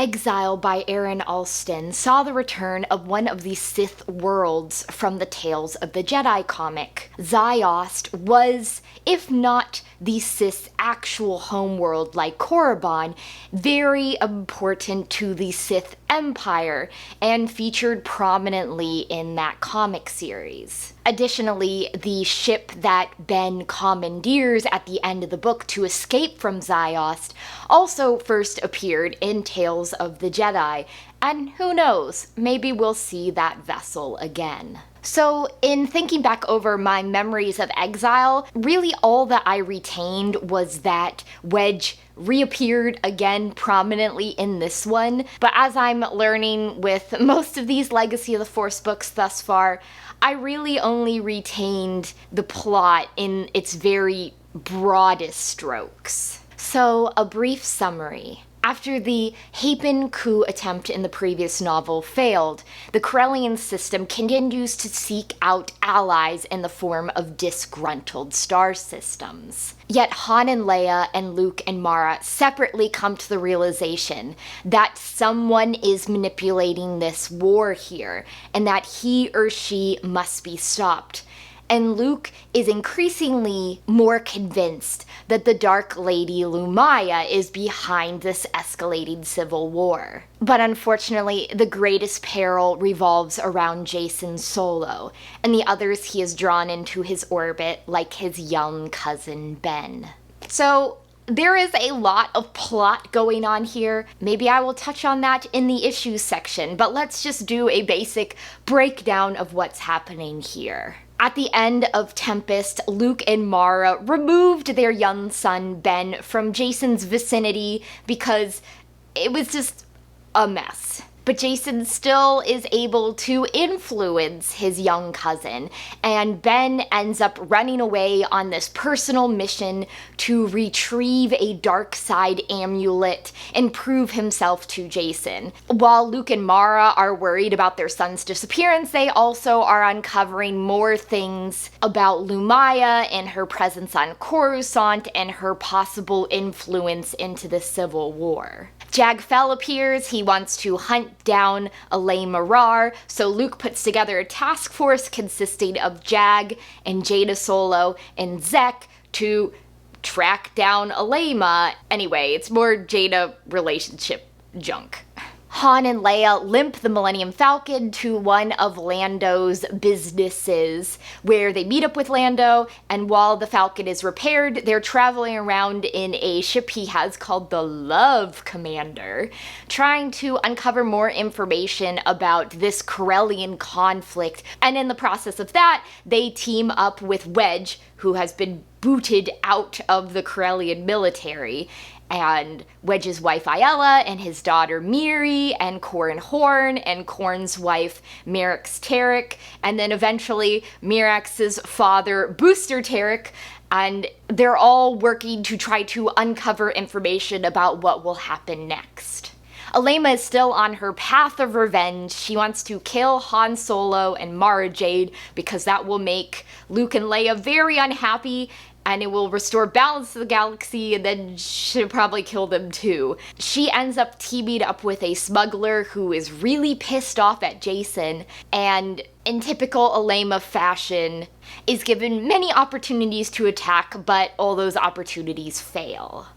Exile by Aaron Alston saw the return of one of the Sith worlds from the Tales of the Jedi comic. Ziost was, if not the Sith's actual homeworld like Korriban, very important to the Sith Empire and featured prominently in that comic series. Additionally, the ship that Ben commandeers at the end of the book to escape from Ziost also first appeared in Tales of the Jedi, and who knows, maybe we'll see that vessel again. So, in thinking back over my memories of Exile, really all that I retained was that Wedge reappeared again prominently in this one, but as I'm learning with most of these Legacy of the Force books thus far, I really only retained the plot in its very broadest strokes. So, a brief summary. After the Hapen coup attempt in the previous novel failed, the Corellian system continues to seek out allies in the form of disgruntled star systems. Yet Han and Leia and Luke and Mara separately come to the realization that someone is manipulating this war here, and that he or she must be stopped. And Luke is increasingly more convinced that the Dark Lady Lumiya is behind this escalating civil war. But unfortunately, the greatest peril revolves around Jacen Solo, and the others he has drawn into his orbit, like his young cousin Ben. So, there is a lot of plot going on here. Maybe I will touch on that in the issues section, but let's just do a basic breakdown of what's happening here. At the end of Tempest, Luke and Mara removed their young son Ben from Jacen's vicinity because it was just a mess. But Jacen still is able to influence his young cousin, and Ben ends up running away on this personal mission to retrieve a dark side amulet and prove himself to Jacen. While Luke and Mara are worried about their son's disappearance, they also are uncovering more things about Lumiya and her presence on Coruscant and her possible influence into the Civil War. Jag Fell appears. He wants to hunt down Alema Rar, so Luke puts together a task force consisting of Jag and Jaina Solo and Zekk to track down Alema. Anyway, it's more Jaina relationship junk. Han and Leia limp the Millennium Falcon to one of Lando's businesses, where they meet up with Lando, and while the Falcon is repaired, they're traveling around in a ship he has called the Love Commander, trying to uncover more information about this Corellian conflict, and in the process of that, they team up with Wedge, who has been booted out of the Corellian military, and Wedge's wife Aayla, and his daughter Miri, and Corran Horn, and Corran's wife Merrix Tarek, and then eventually Mirax's father Booster Tarek, and they're all working to try to uncover information about what will happen next. Alema is still on her path of revenge. She wants to kill Han Solo and Mara Jade because that will make Luke and Leia very unhappy, and it will restore balance to the galaxy, and then she'll probably kill them too. She ends up teaming up with a smuggler who is really pissed off at Jacen, and in typical Alema fashion, is given many opportunities to attack, but all those opportunities fail.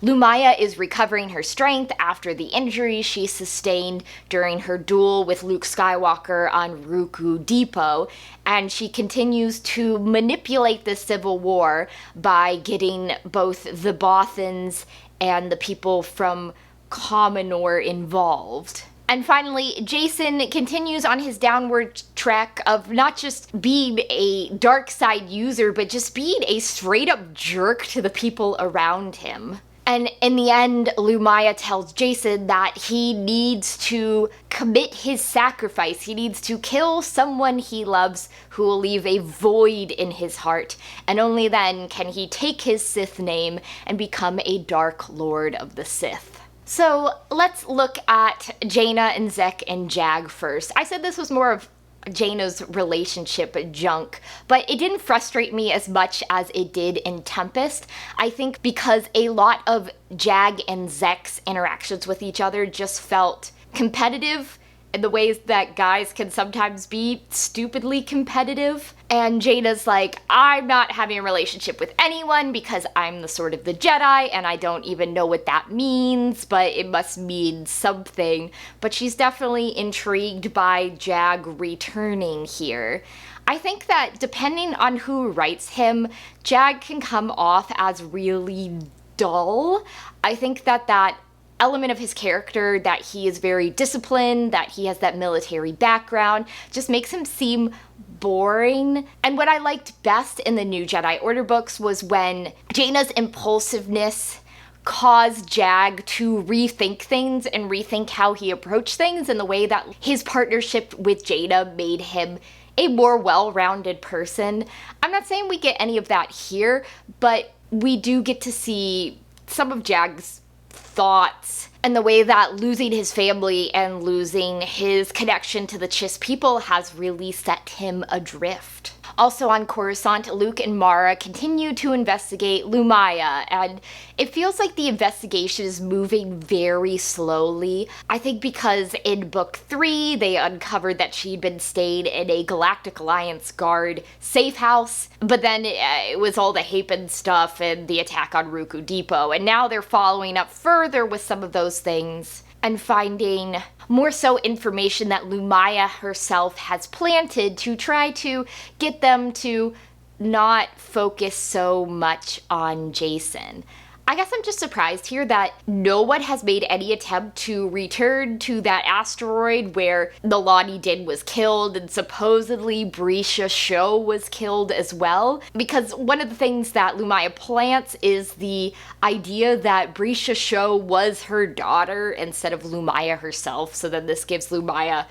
Lumiya is recovering her strength after the injury she sustained during her duel with Luke Skywalker on Ruku Depot, and she continues to manipulate the Civil War by getting both the Bothans and the people from Commonor involved. And finally, Jacen continues on his downward trek of not just being a dark side user, but just being a straight up jerk to the people around him. And in the end, Lumiya tells Jacen that he needs to commit his sacrifice. He needs to kill someone he loves who will leave a void in his heart, and only then can he take his Sith name and become a Dark Lord of the Sith. So let's look at Jaina and Zekk and Jag first. I said this was more of Jaina's relationship junk, but it didn't frustrate me as much as it did in Tempest. I think because a lot of Jag and Zekk's interactions with each other just felt competitive in the ways that guys can sometimes be stupidly competitive. And Jaina's like, I'm not having a relationship with anyone because I'm the sword of the Jedi, and I don't even know what that means, but it must mean something. But she's definitely intrigued by Jag returning here. I think that depending on who writes him, Jag can come off as really dull. I think that element of his character, that he is very disciplined, that he has that military background, just makes him seem boring. And what I liked best in the New Jedi Order books was when Jaina's impulsiveness caused Jag to rethink things and rethink how he approached things, in the way that his partnership with Jaina made him a more well-rounded person. I'm not saying we get any of that here, but we do get to see some of Jag's thoughts and the way that losing his family and losing his connection to the Chiss people has really set him adrift. Also on Coruscant, Luke and Mara continue to investigate Lumiya, and it feels like the investigation is moving very slowly. I think because in Book 3, they uncovered that she'd been staying in a Galactic Alliance guard safe house, but then it was all the Hapen stuff and the attack on Ruku Depot, and now they're following up further with some of those things and finding more so information that Lumiya herself has planted to try to get them to not focus so much on Jacen. I guess I'm just surprised here that no one has made any attempt to return to that asteroid where the Lonnie Din was killed, and supposedly Brisha Sho was killed as well. Because one of the things that Lumiya plants is the idea that Brisha Sho was her daughter instead of Lumiya herself. So then this gives Lumiya,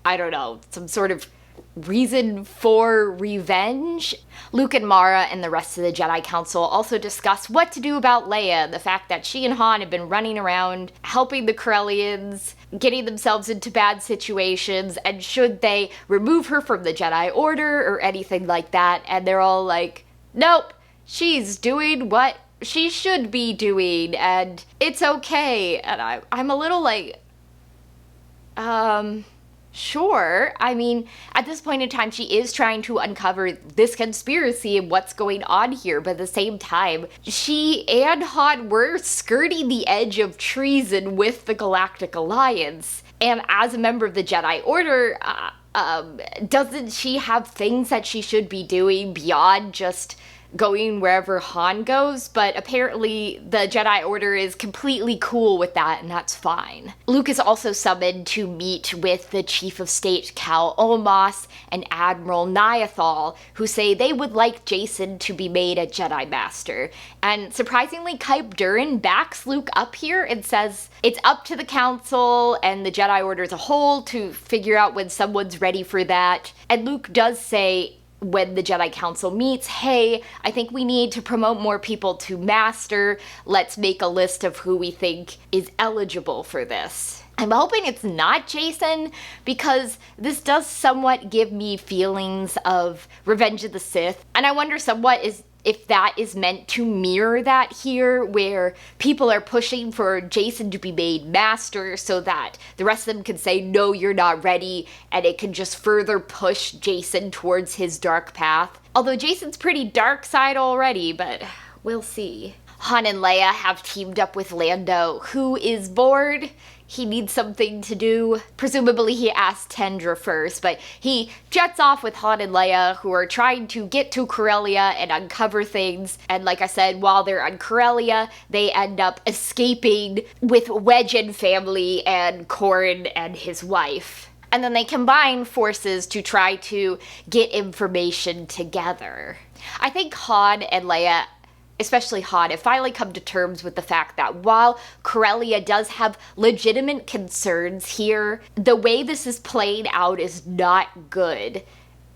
I don't know, some sort of reason for revenge. Luke and Mara and the rest of the Jedi Council also discuss what to do about Leia, the fact that she and Han have been running around helping the Corellians, getting themselves into bad situations, and should they remove her from the Jedi Order or anything like that. And they're all like, nope, she's doing what she should be doing and it's okay. And I'm a little like, sure. I mean, at this point in time, she is trying to uncover this conspiracy and what's going on here, but at the same time, she and Han were skirting the edge of treason with the Galactic Alliance. And as a member of the Jedi Order, doesn't she have things that she should be doing beyond just going wherever Han goes? But apparently the Jedi Order is completely cool with that, and that's fine. Luke is also summoned to meet with the Chief of State Cal Olmos and Admiral Niathal, who say they would like Jacen to be made a Jedi Master. And surprisingly, Kype Durin backs Luke up here and says it's up to the Council and the Jedi Order as a whole to figure out when someone's ready for that. And Luke does say, when the Jedi Council meets, hey, I think we need to promote more people to Master. Let's make a list of who we think is eligible for this. I'm hoping it's not Jacen, because this does somewhat give me feelings of Revenge of the Sith, and I wonder somewhat if that is meant to mirror that here, where people are pushing for Jacen to be made Master so that the rest of them can say, no, you're not ready, and it can just further push Jacen towards his dark path. Although Jacen's pretty dark side already, but we'll see. Han and Leia have teamed up with Lando, who is bored. He needs something to do. Presumably he asked Tendra first, but he jets off with Han and Leia, who are trying to get to Corellia and uncover things. And like I said, while they're on Corellia, they end up escaping with Wedge and family and Corran and his wife. And then they combine forces to try to get information together. I think Han and Leia, especially Han, have finally come to terms with the fact that while Corellia does have legitimate concerns here, the way this is played out is not good.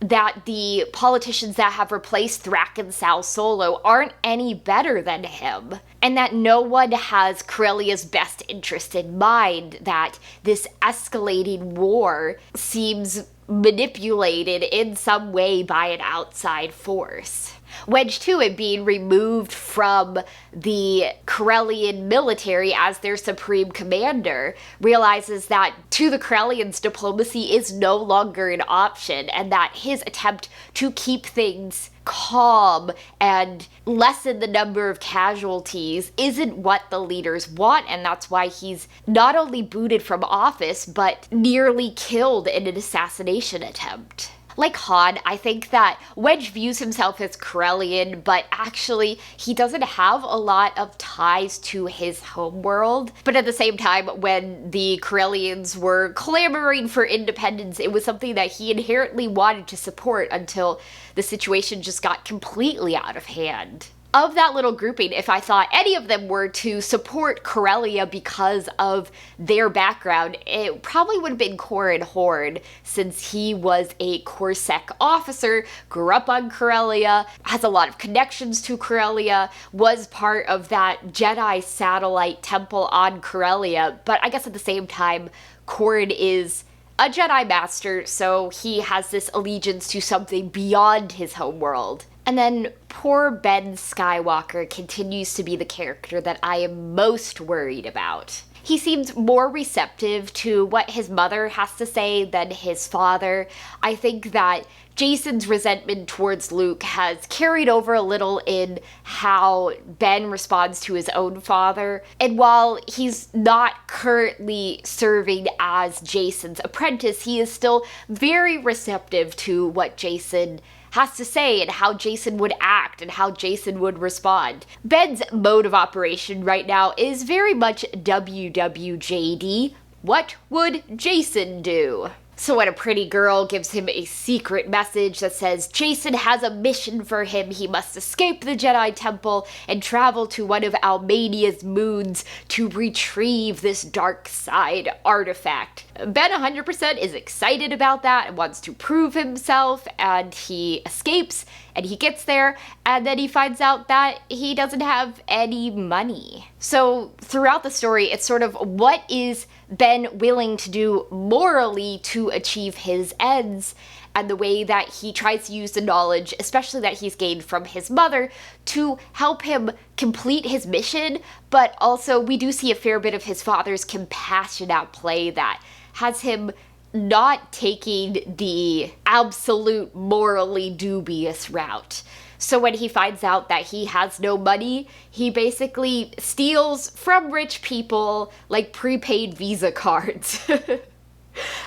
that the politicians that have replaced Thrak and Sal Solo aren't any better than him, and that no one has Corellia's best interest in mind, that this escalating war seems manipulated in some way by an outside force. Wedge, too, in being removed from the Corellian military as their supreme commander, realizes that to the Corellians, diplomacy is no longer an option, and that his attempt to keep things calm and lessen the number of casualties isn't what the leaders want, and that's why he's not only booted from office, but nearly killed in an assassination attempt. Like Han, I think that Wedge views himself as Corellian, but actually he doesn't have a lot of ties to his homeworld. But at the same time, when the Corellians were clamoring for independence, it was something that he inherently wanted to support until the situation just got completely out of hand. Of that little grouping, if I thought any of them were to support Corellia because of their background, it probably would have been Corran Horn, since he was a Corsair officer, grew up on Corellia, has a lot of connections to Corellia, was part of that Jedi satellite temple on Corellia, but I guess at the same time, Corran is a Jedi Master, so he has this allegiance to something beyond his homeworld. And then poor Ben Skywalker continues to be the character that I am most worried about. He seems more receptive to what his mother has to say than his father. I think that Jacen's resentment towards Luke has carried over a little in how Ben responds to his own father. And while he's not currently serving as Jacen's apprentice, he is still very receptive to what Jacen has to say and how Jacen would act and how Jacen would respond. Ben's mode of operation right now is very much WWJD. What would Jacen do? So when a pretty girl gives him a secret message that says Jacen has a mission for him, he must escape the Jedi Temple and travel to one of Almania's moons to retrieve this dark side artifact. Ben 100% is excited about that and wants to prove himself, and he escapes and he gets there, and then he finds out that he doesn't have any money. So throughout the story, it's sort of what is Ben willing to do morally to achieve his ends, and the way that he tries to use the knowledge, especially that he's gained from his mother, to help him complete his mission, but also we do see a fair bit of his father's compassion at play that has him not taking the absolute morally dubious route. So when he finds out that he has no money, he basically steals from rich people, like prepaid Visa cards.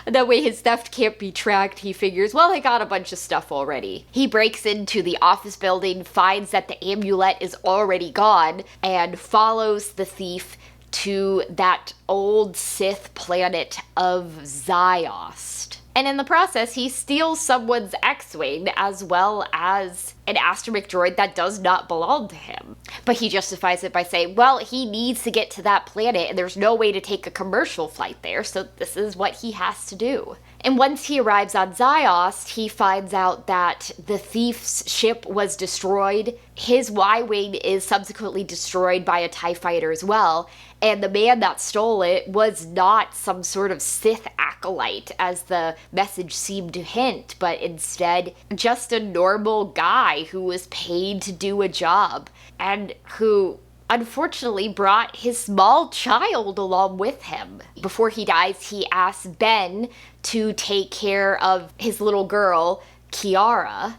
That way his theft can't be tracked. He figures, well, I got a bunch of stuff already. He breaks into the office building, finds that the amulet is already gone, and follows the thief to that old Sith planet of Ziost. And in the process, he steals someone's X-Wing as well as an astromech droid that does not belong to him. But he justifies it by saying, well, he needs to get to that planet and there's no way to take a commercial flight there, so this is what he has to do. And once he arrives on Ziost, he finds out that the thief's ship was destroyed. His Y-Wing is subsequently destroyed by a TIE fighter as well, and the man that stole it was not some sort of Sith acolyte, as the message seemed to hint, but instead just a normal guy who was paid to do a job, and who unfortunately brought his small child along with him. Before he dies, he asks Ben to take care of his little girl, Kiara,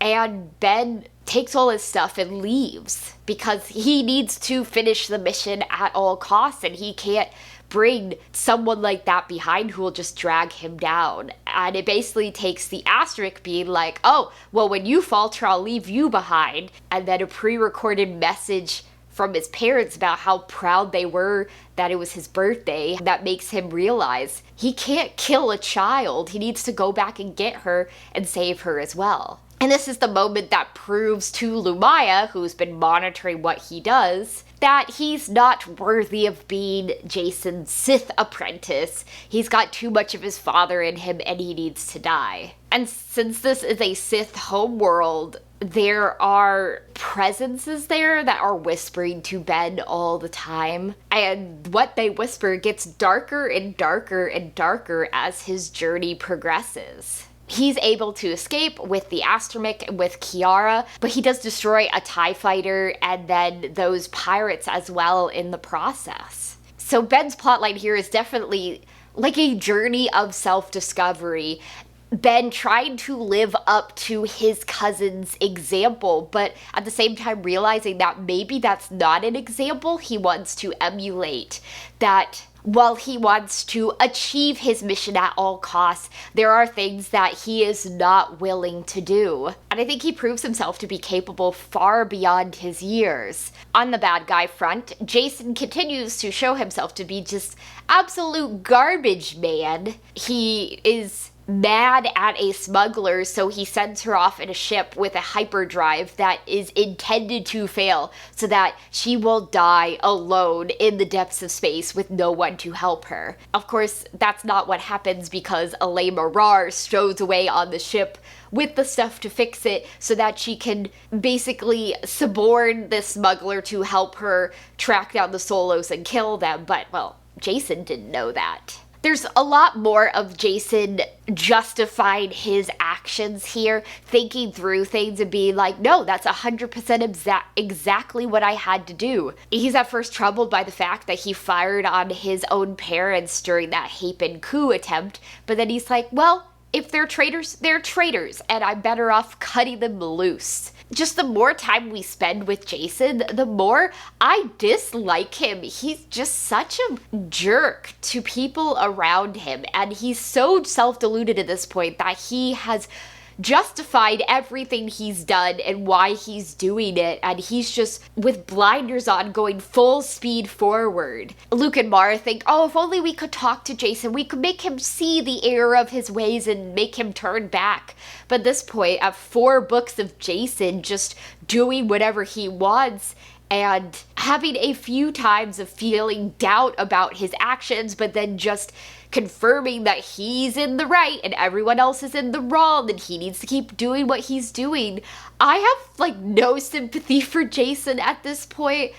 and Ben takes all his stuff and leaves because he needs to finish the mission at all costs, and he can't bring someone like that behind who will just drag him down. And it basically takes the asterisk being like, oh, well, when you falter, I'll leave you behind, and then a pre-recorded message from his parents about how proud they were that it was his birthday. That makes him realize he can't kill a child. He needs to go back and get her and save her as well. And this is the moment that proves to Lumiya, who's been monitoring what he does, that he's not worthy of being Jacen's Sith apprentice. He's got too much of his father in him and he needs to die. And since this is a Sith homeworld, there are presences there that are whispering to Ben all the time. And what they whisper gets darker and darker and darker as his journey progresses. He's able to escape with the astromech with Kiara, but he does destroy a TIE fighter and then those pirates as well in the process. So Ben's plotline here is definitely like a journey of self-discovery. Ben trying to live up to his cousin's example, but at the same time realizing that maybe that's not an example he wants to emulate. That while he wants to achieve his mission at all costs, there are things that he is not willing to do. And I think he proves himself to be capable far beyond his years. On the bad guy front, Jacen continues to show himself to be just absolute garbage man. He is mad at a smuggler, so he sends her off in a ship with a hyperdrive that is intended to fail so that she will die alone in the depths of space with no one to help her. Of course, that's not what happens because Alema Rar stows away on the ship with the stuff to fix it so that she can basically suborn the smuggler to help her track down the Solos and kill them. But, well, Jacen didn't know that. There's a lot more of Jacen justifying his actions here, thinking through things and being like, no, that's 100% exactly what I had to do. He's at first troubled by the fact that he fired on his own parents during that Hapen coup attempt, but then he's like, well, if they're traitors, they're traitors, and I'm better off cutting them loose. Just the more time we spend with Jacen, the more I dislike him. He's just such a jerk to people around him, and he's so self-deluded at this point that he has justified everything he's done and why he's doing it, and he's just with blinders on going full speed forward. Luke and Mara think, oh, if only we could talk to Jacen, we could make him see the error of his ways and make him turn back. But at this point, at 4 books of Jacen just doing whatever he wants and having a few times of feeling doubt about his actions, but then just confirming that he's in the right and everyone else is in the wrong and he needs to keep doing what he's doing. I have like no sympathy for Jacen at this point.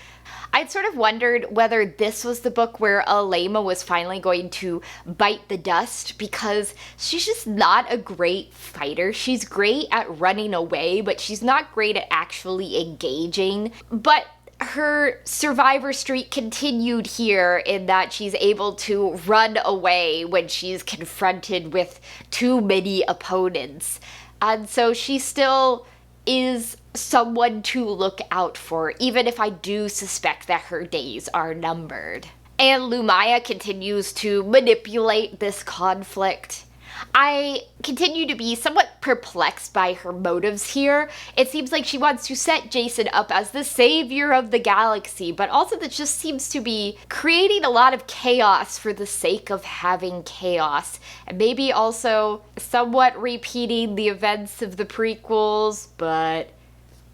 I'd sort of wondered whether this was the book where Alema was finally going to bite the dust, because she's just not a great fighter. She's great at running away, but she's not great at actually engaging. But her survivor streak continued here in that she's able to run away when she's confronted with too many opponents. And so she still is someone to look out for, even if I do suspect that her days are numbered. And Lumiya continues to manipulate this conflict. I continue to be somewhat perplexed by her motives here. It seems like she wants to set Jacen up as the savior of the galaxy, but also that just seems to be creating a lot of chaos for the sake of having chaos. And maybe also somewhat repeating the events of the prequels, but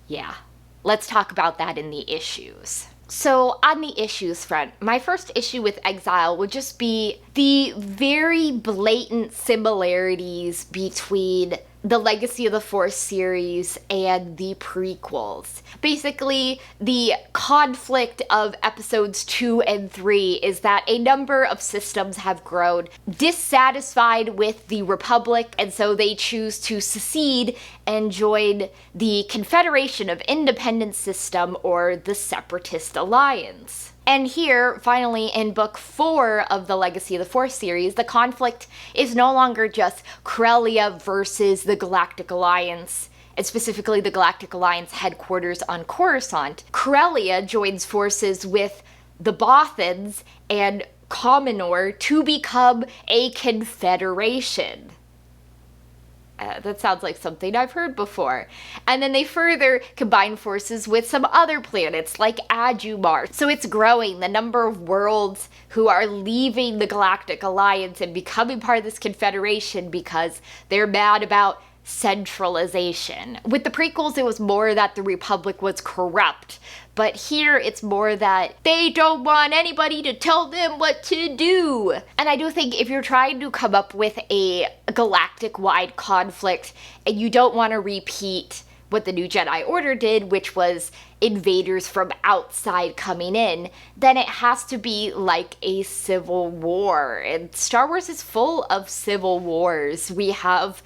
yeah. Let's talk about that in the issues. So on the issues front, my first issue with Exile would just be the very blatant similarities between the Legacy of the Force series and the prequels. Basically, the conflict of episodes 2 and 3 is that a number of systems have grown dissatisfied with the Republic, and so they choose to secede and join the Confederation of Independent System, or the Separatist Alliance. And here, finally, in book 4 of the Legacy of the Force series, the conflict is no longer just Corellia versus the Galactic Alliance, and specifically the Galactic Alliance headquarters on Coruscant. Corellia joins forces with the Bothans and Commonor to become a confederation. That sounds like something I've heard before. And then they further combine forces with some other planets like Adumar. So it's growing, the number of worlds who are leaving the Galactic Alliance and becoming part of this confederation because they're mad about centralization. With the prequels, it was more that the Republic was corrupt. But here, it's more that they don't want anybody to tell them what to do. And I do think if you're trying to come up with a galactic-wide conflict and you don't want to repeat what the New Jedi Order did, which was invaders from outside coming in, then it has to be like a civil war. And Star Wars is full of civil wars. We have,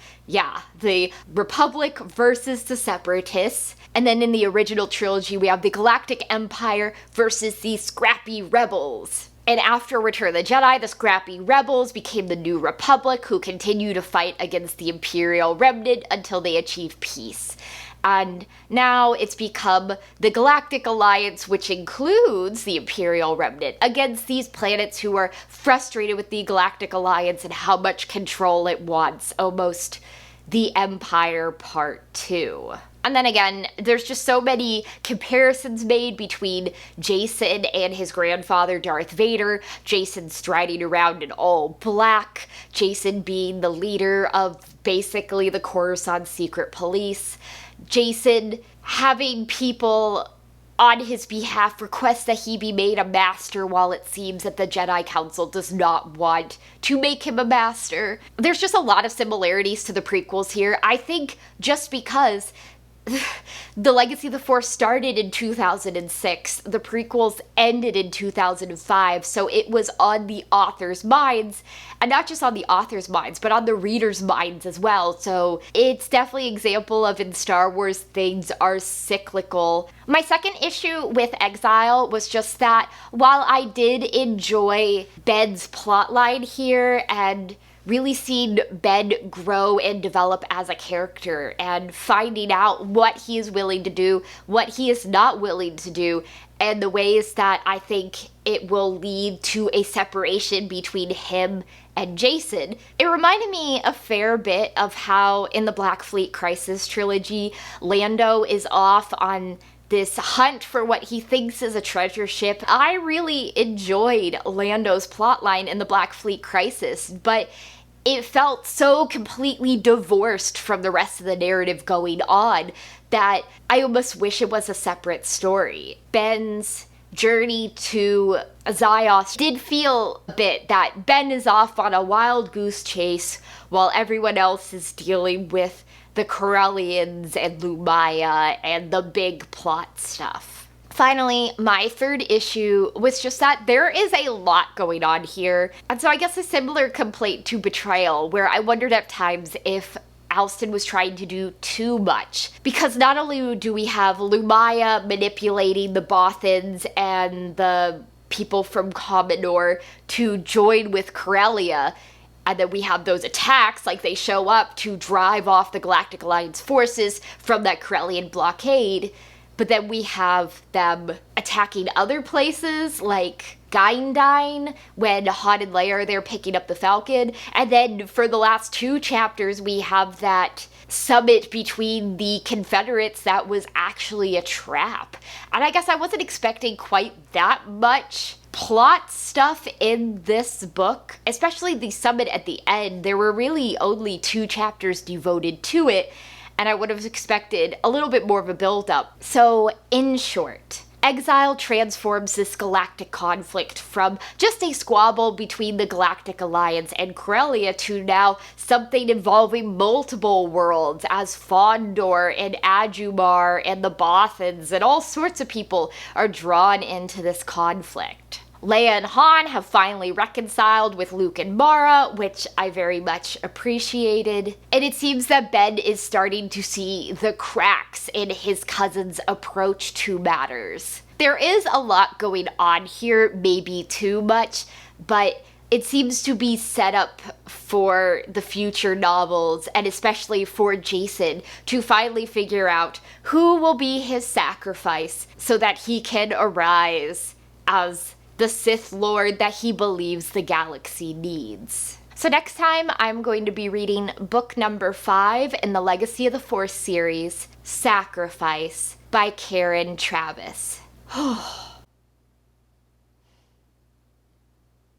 the Republic versus the Separatists. And then in the original trilogy, we have the Galactic Empire versus the scrappy rebels. And after Return of the Jedi, the scrappy rebels became the New Republic, who continue to fight against the Imperial Remnant until they achieve peace. And now it's become the Galactic Alliance, which includes the Imperial Remnant, against these planets who are frustrated with the Galactic Alliance and how much control it wants, almost the Empire Part 2. And then again, there's just so many comparisons made between Jacen and his grandfather, Darth Vader. Jacen striding around in all black. Jacen being the leader of basically the Coruscant secret police. Jacen having people on his behalf request that he be made a master, while it seems that the Jedi Council does not want to make him a master. There's just a lot of similarities to the prequels here. I think just because the Legacy of the Force started in 2006, the prequels ended in 2005, so it was on the author's minds, and not just on the author's minds, but on the reader's minds as well. So it's definitely an example of, in Star Wars, things are cyclical. My second issue with Exile was just that while I did enjoy Ben's plotline here and really seeing Ben grow and develop as a character and finding out what he is willing to do, what he is not willing to do, and the ways that I think it will lead to a separation between him and Jacen. It reminded me a fair bit of how in the Black Fleet Crisis trilogy, Lando is off on this hunt for what he thinks is a treasure ship. I really enjoyed Lando's plotline in the Black Fleet Crisis, but it felt so completely divorced from the rest of the narrative going on that I almost wish it was a separate story. Ben's journey to Zioth did feel a bit that Ben is off on a wild goose chase while everyone else is dealing with the Corellians and Lumiya and the big plot stuff. Finally, my third issue was just that there is a lot going on here. And so I guess a similar complaint to Betrayal, where I wondered at times if Alston was trying to do too much. Because not only do we have Lumiya manipulating the Bothans and the people from Commodore to join with Corellia, and then we have those attacks, like they show up to drive off the Galactic Alliance forces from that Corellian blockade, but then we have them attacking other places, like Gyndine, when Han and Leia are there picking up the Falcon, and then for the last two chapters we have that summit between the Confederates that was actually a trap. And I guess I wasn't expecting quite that much plot stuff in this book, especially the summit at the end. There were really only 2 chapters devoted to it, and I would have expected a little bit more of a build-up. So, in short, Exile transforms this galactic conflict from just a squabble between the Galactic Alliance and Corellia to now something involving multiple worlds, as Fondor and Adumar and the Bothans and all sorts of people are drawn into this conflict. Leia and Han have finally reconciled with Luke and Mara, which I very much appreciated. And it seems that Ben is starting to see the cracks in his cousin's approach to matters. There is a lot going on here, maybe too much, but it seems to be set up for the future novels, and especially for Jacen, to finally figure out who will be his sacrifice so that he can arise as the Sith Lord that he believes the galaxy needs. So next time, I'm going to be reading book number 5 in the Legacy of the Force series, Sacrifice by Karen Travis.